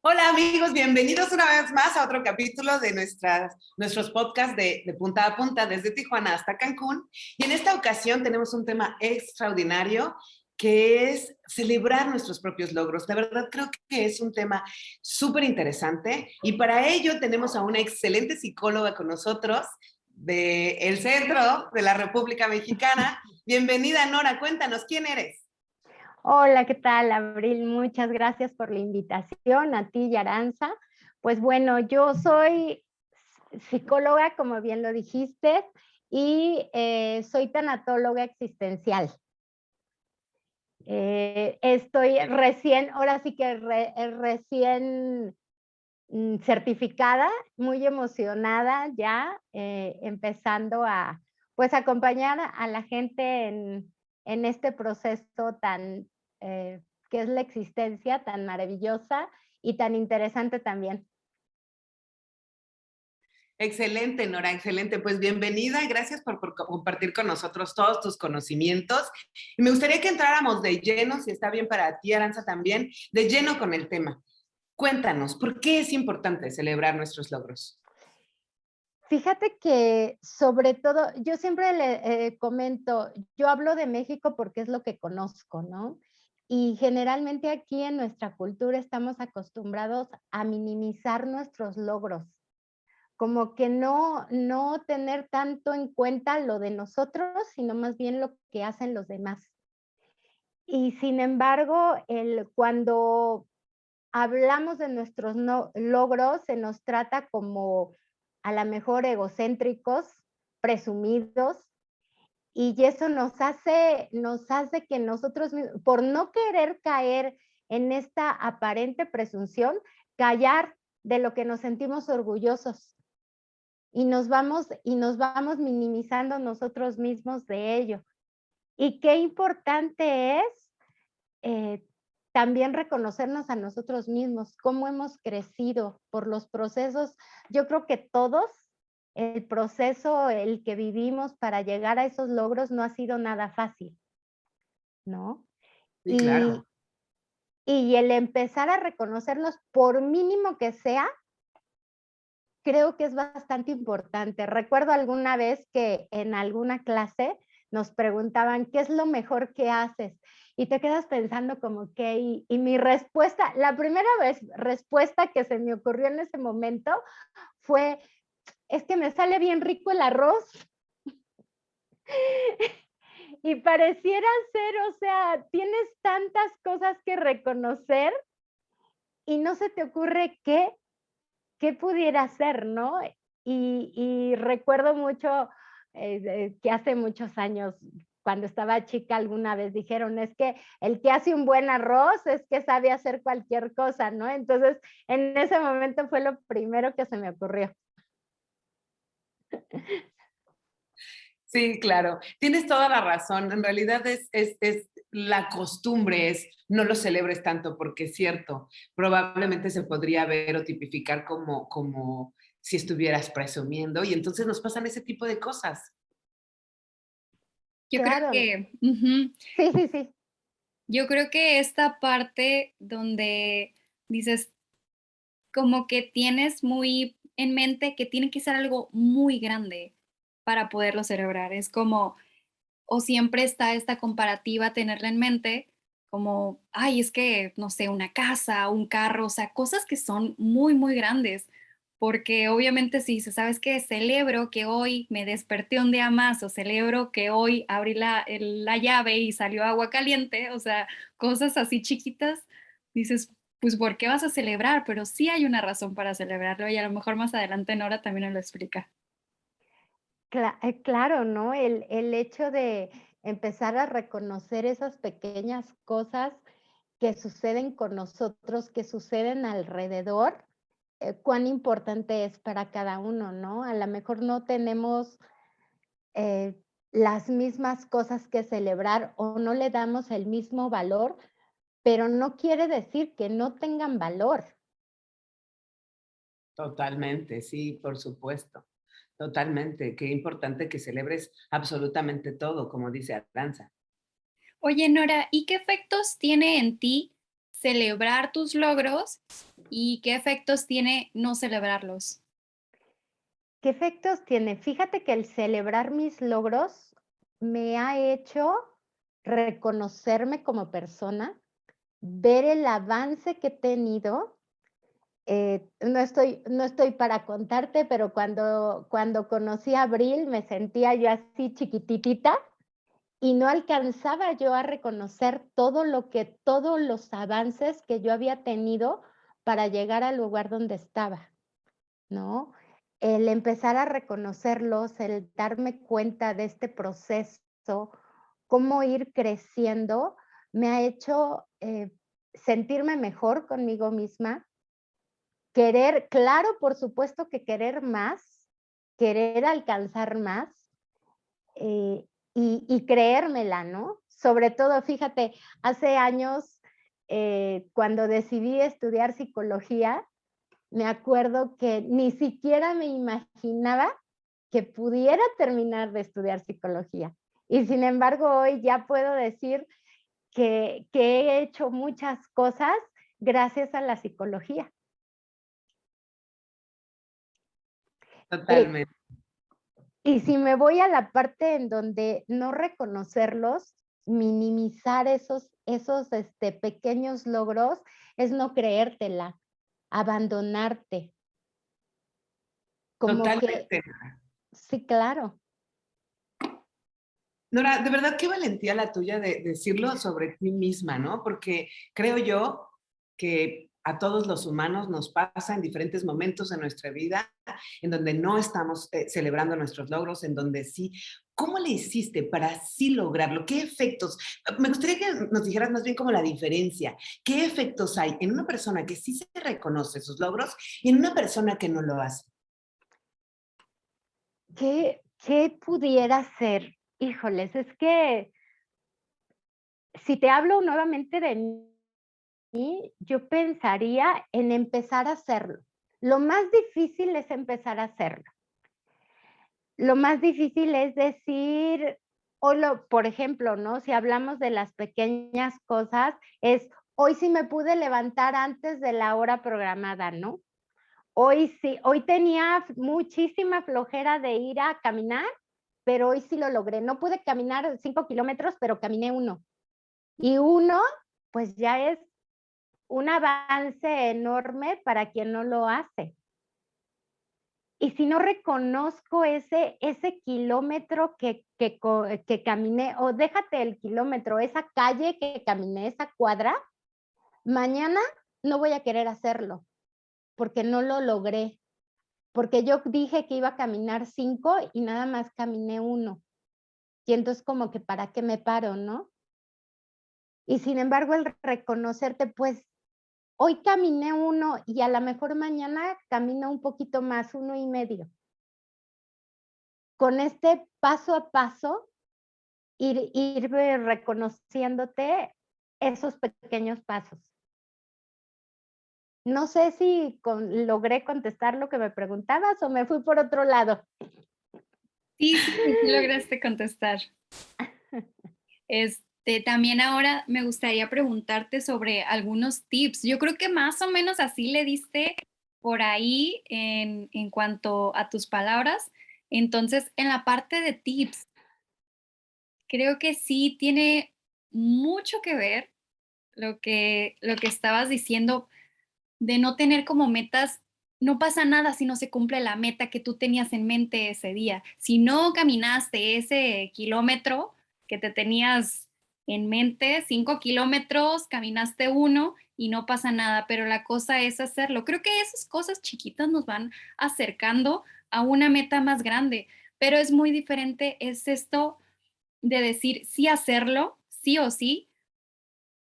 Hola amigos, bienvenidos una vez más a otro capítulo de nuestros podcasts de punta a punta, desde Tijuana hasta Cancún. Y en esta ocasión tenemos un tema extraordinario que es celebrar nuestros propios logros. De verdad creo que es un tema súper interesante y para ello tenemos a una excelente psicóloga con nosotros del centro de la República Mexicana. Bienvenida Nora, cuéntanos, ¿quién eres? Hola, ¿qué tal, Abril? Muchas gracias por la invitación, a ti y Aranza. Pues bueno, yo soy psicóloga, como bien lo dijiste, y soy tanatóloga existencial. Estoy recién, ahora sí que recién certificada, muy emocionada ya, empezando a pues acompañar a la gente en este proceso tan que es la existencia tan maravillosa y tan interesante también. Excelente, Nora, excelente. Pues bienvenida y gracias por compartir con nosotros todos tus conocimientos. Y me gustaría que entráramos de lleno, si está bien para ti, Aranza, también, de lleno con el tema. Cuéntanos, ¿por qué es importante celebrar nuestros logros? Fíjate que sobre todo, yo siempre le comento, yo hablo de México porque es lo que conozco, ¿no? Y generalmente aquí en nuestra cultura estamos acostumbrados a minimizar nuestros logros, como que no tener tanto en cuenta lo de nosotros, sino más bien lo que hacen los demás. Y sin embargo, cuando hablamos de nuestros logros, se nos trata como a la mejor egocéntricos, presumidos, y eso nos hace que nosotros mismos, por no querer caer en esta aparente presunción, callar de lo que nos sentimos orgullosos y nos vamos minimizando nosotros mismos de ello. Y qué importante es eh, también reconocernos a nosotros mismos, cómo hemos crecido por los procesos. Yo creo que todos, el proceso, el que vivimos para llegar a esos logros no ha sido nada fácil, ¿no? Sí, claro. Y, y el empezar a reconocernos, por mínimo que sea, creo que es bastante importante. Recuerdo alguna vez que en alguna clase nos preguntaban, ¿qué es lo mejor que haces? Y te quedas pensando como que, y mi respuesta, la primera respuesta que se me ocurrió en ese momento fue, es que me sale bien rico el arroz. Y pareciera ser, o sea, tienes tantas cosas que reconocer y no se te ocurre qué pudiera ser, ¿no? Y recuerdo mucho que hace muchos años, cuando estaba chica, alguna vez dijeron, es que el que hace un buen arroz es que sabe hacer cualquier cosa, ¿no? Entonces, en ese momento fue lo primero que se me ocurrió. Sí, claro. Tienes toda la razón. En realidad es la costumbre, es no lo celebres tanto porque es cierto, probablemente se podría ver o tipificar como si estuvieras presumiendo y entonces nos pasan ese tipo de cosas. Yo creo Claro, que ujú, sí, sí, sí, yo creo que esta parte donde dices, como que tienes muy en mente que tiene que ser algo muy grande para poderlo celebrar. Es como, o siempre está esta comparativa, tenerla en mente, como, ay, es que, no sé, una casa, un carro, o sea, cosas que son muy, muy grandes. Porque obviamente si dices, ¿sabes qué? Celebro que hoy me desperté un día más o celebro que hoy abrí la llave y salió agua caliente, o sea, cosas así chiquitas, dices, pues ¿por qué vas a celebrar? Pero sí hay una razón para celebrarlo y a lo mejor más adelante Nora también nos lo explica. claro, ¿no? El hecho de empezar a reconocer esas pequeñas cosas que suceden con nosotros, que suceden alrededor, cuán importante es para cada uno, ¿no? A lo mejor no tenemos eh, las mismas cosas que celebrar o no le damos el mismo valor, pero no quiere decir que no tengan valor. Totalmente, sí, por supuesto. Totalmente. Qué importante que celebres absolutamente todo, como dice Aranza. Oye, Nora, ¿y qué efectos tiene en ti celebrar tus logros? ¿Y qué efectos tiene no celebrarlos? ¿Qué efectos tiene? Fíjate que el celebrar mis logros me ha hecho reconocerme como persona, ver el avance que he tenido. No estoy para contarte, pero cuando conocí a Abril me sentía yo así chiquititita y no alcanzaba yo a reconocer todos los avances que yo había tenido para llegar al lugar donde estaba, ¿no? El empezar a reconocerlos, el darme cuenta de este proceso, cómo ir creciendo, me ha hecho sentirme mejor conmigo misma, querer, claro, por supuesto que querer más, querer alcanzar más, y creérmela, ¿no? Sobre todo, fíjate, hace años, cuando decidí estudiar psicología, me acuerdo que ni siquiera me imaginaba que pudiera terminar de estudiar psicología. Y sin embargo, hoy ya puedo decir que he hecho muchas cosas gracias a la psicología. Eh, Totalmente. y si me voy a la parte en donde no reconocerlos, minimizar esos pequeños logros, es no creértela, abandonarte. Como que, Totalmente. sí, claro. Nora, de verdad qué valentía la tuya de decirlo sobre ti misma, ¿no? Porque creo yo que a todos los humanos nos pasa en diferentes momentos de nuestra vida en donde no estamos celebrando nuestros logros, en donde sí. ¿Cómo le hiciste para sí lograrlo? ¿Qué efectos? Me gustaría que nos dijeras más bien como la diferencia. ¿Qué efectos hay en una persona que sí se reconoce sus logros y en una persona que no lo hace? ¿Qué pudiera ser? Híjoles, es que si te hablo nuevamente de mí, yo pensaría en empezar a hacerlo. Lo más difícil es empezar a hacerlo. Lo más difícil es decir, por ejemplo, ¿no? Si hablamos de las pequeñas cosas, es hoy sí me pude levantar antes de la hora programada, ¿no? Hoy sí, hoy tenía muchísima flojera de ir a caminar, pero hoy sí lo logré. No pude caminar 5 kilómetros, pero caminé 1. Y 1, pues ya es un avance enorme para quien no lo hace. Y si no reconozco ese kilómetro que caminé, o déjate el kilómetro, esa calle que caminé, esa cuadra, mañana no voy a querer hacerlo, porque no lo logré. Porque yo dije que iba a caminar 5 y nada más caminé 1. Y entonces como que para qué me paro, ¿no? Y sin embargo, el reconocerte, pues hoy caminé 1 y a lo mejor mañana camino un poquito más, 1.5. Con este paso a paso, ir reconociéndote esos pequeños pasos. No sé si logré contestar lo que me preguntabas o me fui por otro lado. Sí, sí, sí, sí lograste contestar. También ahora me gustaría preguntarte sobre algunos tips. Yo creo que más o menos así le diste por ahí en cuanto a tus palabras. Entonces, en la parte de tips, creo que sí tiene mucho que ver lo que estabas diciendo de no tener como metas. No pasa nada si no se cumple la meta que tú tenías en mente ese día. Si no caminaste ese kilómetro que te tenías en mente, 5 kilómetros, caminaste 1 y no pasa nada, pero la cosa es hacerlo. Creo que esas cosas chiquitas nos van acercando a una meta más grande, pero es muy diferente, es esto de decir sí hacerlo, sí o sí,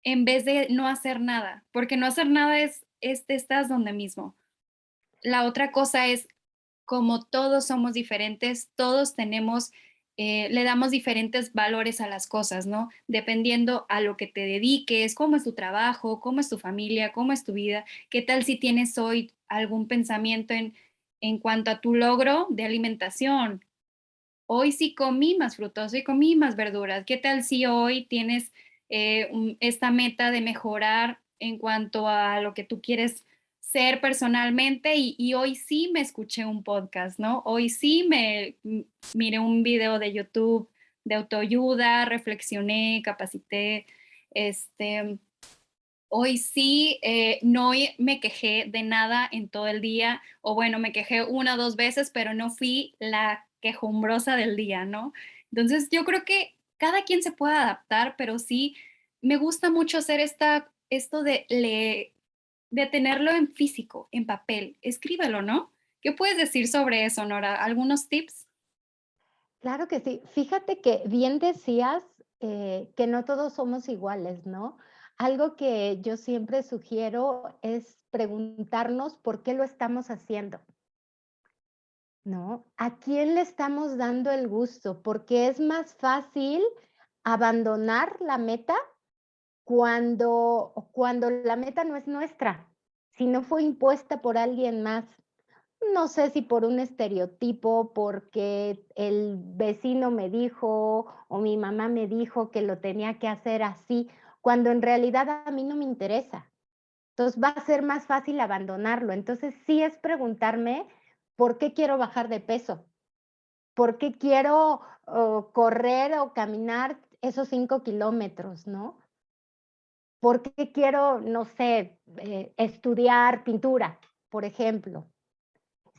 en vez de no hacer nada, porque no hacer nada es te estás donde mismo. La otra cosa es, como todos somos diferentes, todos tenemos, le damos diferentes valores a las cosas, ¿no? Dependiendo a lo que te dediques, cómo es tu trabajo, cómo es tu familia, cómo es tu vida, qué tal si tienes hoy algún pensamiento en cuanto a tu logro de alimentación. Hoy sí comí más frutas, hoy comí más verduras. ¿Qué tal si hoy tienes esta meta de mejorar en cuanto a lo que tú quieres ser personalmente y hoy sí me escuché un podcast, ¿no? Hoy sí miré un video de YouTube de autoayuda, reflexioné, capacité, este, hoy sí, no me quejé de nada en todo el día, o bueno, me quejé una o dos veces, pero no fui la quejumbrosa del día, ¿no? Entonces, yo creo que cada quien se puede adaptar, pero sí me gusta mucho hacer esto de tenerlo en físico, en papel. Escríbelo, ¿no? ¿Qué puedes decir sobre eso, Nora? ¿Algunos tips? Claro que sí. Fíjate que bien decías que no todos somos iguales, ¿no? Algo que yo siempre sugiero es preguntarnos por qué lo estamos haciendo, ¿no? ¿A quién le estamos dando el gusto? Porque es más fácil abandonar la meta cuando la meta no es nuestra, si no fue impuesta por alguien más. No sé si por un estereotipo, porque el vecino me dijo o mi mamá me dijo que lo tenía que hacer así, cuando en realidad a mí no me interesa. Entonces va a ser más fácil abandonarlo. Entonces sí es preguntarme por qué quiero bajar de peso, por qué quiero correr o caminar esos 5 kilómetros, ¿no? ¿Por qué quiero, no sé, estudiar pintura, por ejemplo?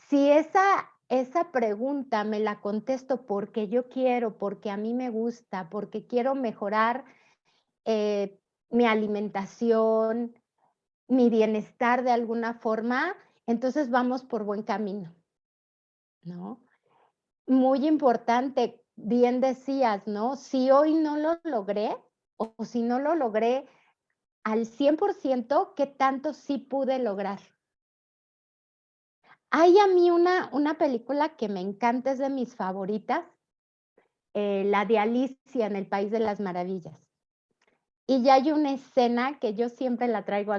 Si esa pregunta me la contesto porque yo quiero, porque a mí me gusta, porque quiero mejorar eh, mi alimentación, mi bienestar de alguna forma, entonces vamos por buen camino, ¿no? Muy importante, bien decías, ¿no? Si hoy no lo logré o si no lo logré al 100%, ¿qué tanto sí pude lograr? Hay a mí una película que me encanta, es de mis favoritas, la de Alicia en el País de las Maravillas. Y ya hay una escena que yo siempre la traigo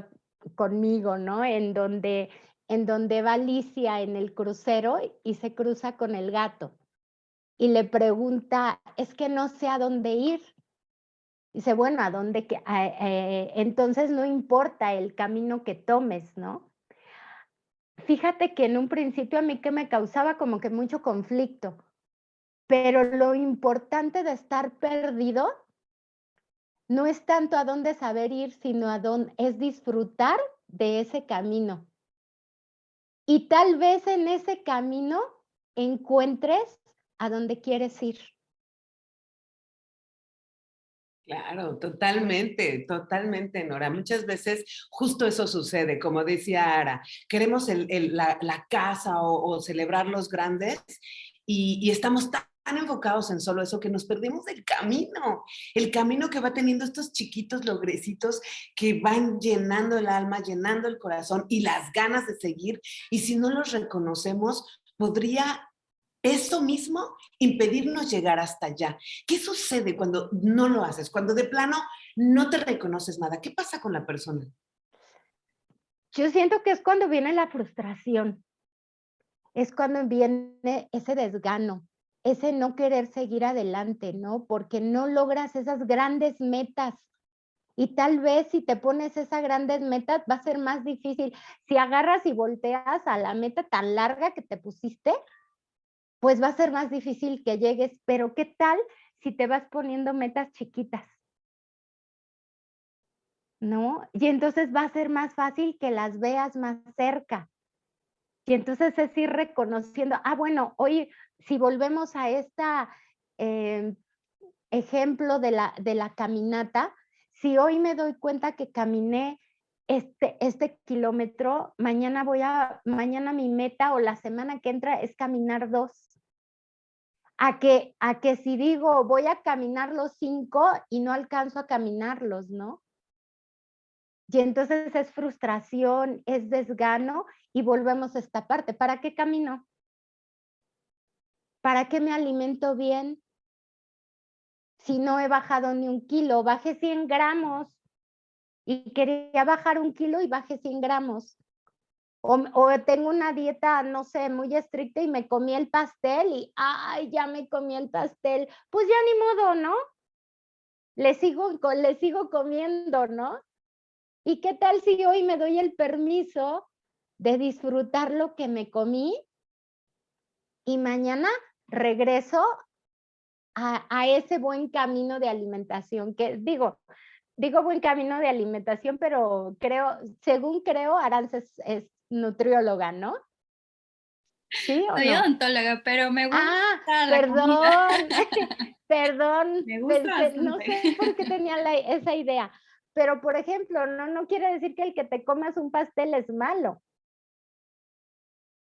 conmigo, ¿no? En donde va Alicia en el crucero y se cruza con el gato y le pregunta, es que no sé a dónde ir. Dice, bueno, entonces no importa el camino que tomes, ¿no? Fíjate que en un principio a mí que me causaba como que mucho conflicto, pero lo importante de estar perdido no es tanto a dónde saber ir, sino a dónde es disfrutar de ese camino. Y tal vez en ese camino encuentres a dónde quieres ir. Claro, totalmente, totalmente, Nora. Muchas veces justo eso sucede, como decía Ara, queremos la casa o celebrar los grandes y estamos tan enfocados en solo eso que nos perdemos del camino, el camino que va teniendo estos chiquitos logrecitos que van llenando el alma, llenando el corazón y las ganas de seguir. Y si no los reconocemos, podría eso mismo impedirnos llegar hasta allá. ¿Qué sucede cuando no lo haces? Cuando de plano no te reconoces nada. ¿Qué pasa con la persona? Yo siento que es cuando viene la frustración, es cuando viene ese desgano, ese no querer seguir adelante, ¿no? Porque no logras esas grandes metas. Y tal vez si te pones esas grandes metas va a ser más difícil. Si agarras y volteas a la meta tan larga que te pusiste, pues va a ser más difícil que llegues. Pero ¿qué tal si te vas poniendo metas chiquitas? ¿No? Y entonces va a ser más fácil que las veas más cerca. Y entonces es ir reconociendo, bueno, hoy si volvemos a esta ejemplo de la caminata, si hoy me doy cuenta que caminé este kilómetro, mañana mi meta o la semana que entra es caminar 2. A que si digo voy a caminar los 5 y no alcanzo a caminarlos, ¿no? Y entonces es frustración, es desgano y volvemos a esta parte. ¿Para qué camino? ¿Para qué me alimento bien? Si no he bajado ni 1 kilo, bajé 100 gramos y quería bajar 1 kilo y bajé 100 gramos. O tengo una dieta, no sé, muy estricta y me comí el pastel y, ay, ya me comí el pastel. Pues ya ni modo, ¿no? Le sigo comiendo, ¿no? ¿Y qué tal si hoy me doy el permiso de disfrutar lo que me comí y mañana regreso a ese buen camino de alimentación, que digo buen camino de alimentación, pero según creo, Arantxa es nutrióloga, ¿no? ¿Sí o Soy no? odontóloga, pero me gusta la comida. Perdón, perdón, Me gusta no bastante. sé por qué tenía esa idea, pero por ejemplo, no quiere decir que el que te comas un pastel es malo,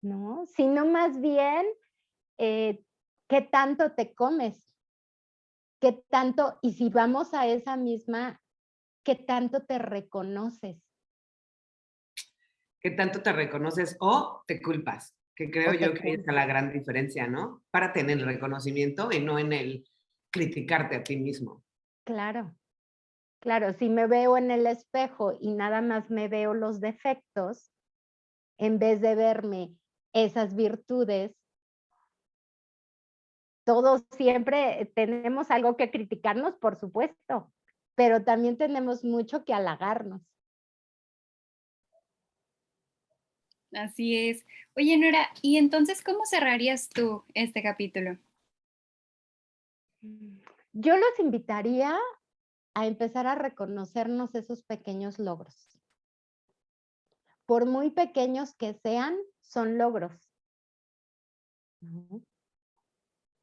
¿no? Sino más bien, ¿qué tanto te comes? ¿Qué tanto? Y si vamos a esa misma, ¿qué tanto te reconoces? ¿Qué tanto te reconoces o te culpas? Que creo ¿O te yo que ahí está culpas? la gran diferencia, ¿no? Párate en el reconocimiento y no en el criticarte a ti mismo. Claro, claro, si me veo en el espejo y nada más me veo los defectos, en vez de verme esas virtudes, todos siempre tenemos algo que criticarnos, por supuesto, pero también tenemos mucho que halagarnos. Así es. Oye, Nora, ¿y entonces cómo cerrarías tú este capítulo? Yo los invitaría a empezar a reconocernos esos pequeños logros. Por muy pequeños que sean, son logros. ¿No?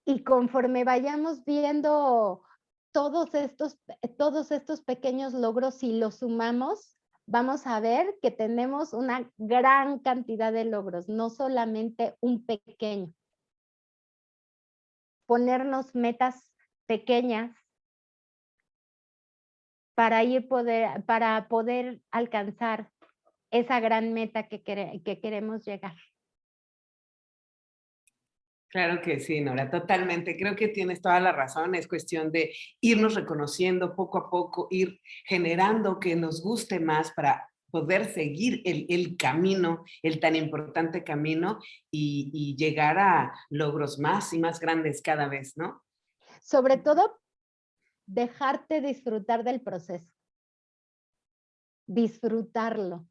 Y conforme vayamos viendo todos estos pequeños logros, si los sumamos, vamos a ver que tenemos una gran cantidad de logros, no solamente un pequeño. Ponernos metas pequeñas para poder alcanzar esa gran meta que queremos llegar. Claro que sí, Nora, totalmente. Creo que tienes toda la razón. Es cuestión de irnos reconociendo poco a poco, ir generando que nos guste más para poder seguir el camino, el tan importante camino y llegar a logros más y más grandes cada vez, ¿no? Sobre todo, dejarte disfrutar del proceso. Disfrutarlo.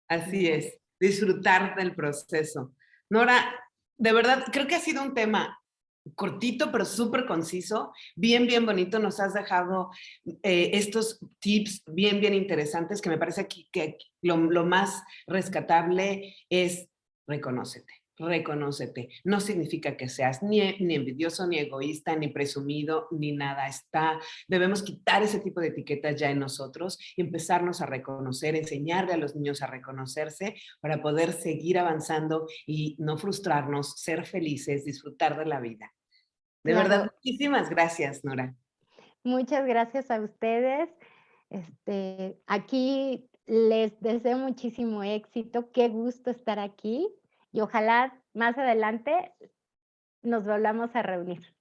Así es, disfrutar del proceso. Nora, de verdad, creo que ha sido un tema cortito, pero súper conciso, bien, bien bonito. Nos has dejado estos tips bien, bien interesantes que me parece aquí que lo más rescatable es reconócete. Reconócete. No significa que seas ni envidioso, ni egoísta, ni presumido, ni nada. Debemos quitar ese tipo de etiquetas ya en nosotros y empezarnos a reconocer, enseñarle a los niños a reconocerse para poder seguir avanzando y no frustrarnos, ser felices, disfrutar de la vida. De verdad, Claro, muchísimas gracias, Nora. muchas gracias a ustedes. Aquí les deseo muchísimo éxito. Qué gusto estar aquí y ojalá más adelante nos volvamos a reunir.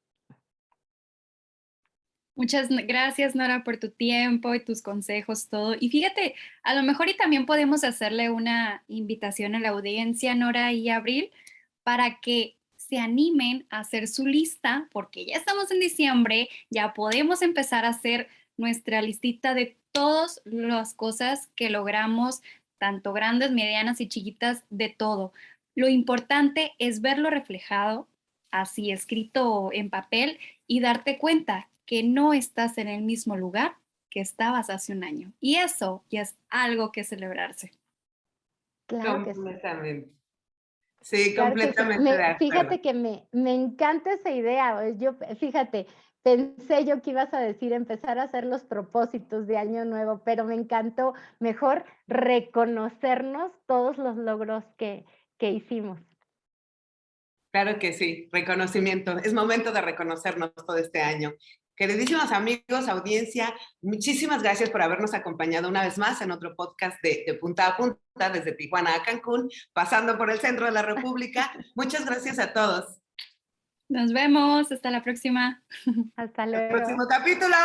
Muchas gracias, Nora, por tu tiempo y tus consejos, todo. Y fíjate, a lo mejor y también podemos hacerle una invitación a la audiencia, Nora y Abril, para que se animen a hacer su lista, porque ya estamos en diciembre, ya podemos empezar a hacer nuestra listita de todas las cosas que logramos, tanto grandes, medianas y chiquitas, de todo. Lo importante es verlo reflejado, así escrito en papel, y darte cuenta que no estás en el mismo lugar que estabas hace un año. Y eso ya es algo que celebrarse. Claro que sí. Completamente. Sí, Claro que sí. completamente de acuerdo. Fíjate que me encanta esa idea. Fíjate, pensé yo que ibas a decir empezar a hacer los propósitos de año nuevo, pero me encantó mejor reconocernos todos los logros que hicimos. Claro que sí, reconocimiento. Es momento de reconocernos todo este año. Queridísimos amigos, audiencia, muchísimas gracias por habernos acompañado una vez más en otro podcast de Punta a Punta, desde Tijuana a Cancún, pasando por el centro de la República. Muchas gracias a todos. Nos vemos, hasta la próxima. Hasta Hasta el luego. próximo capítulo.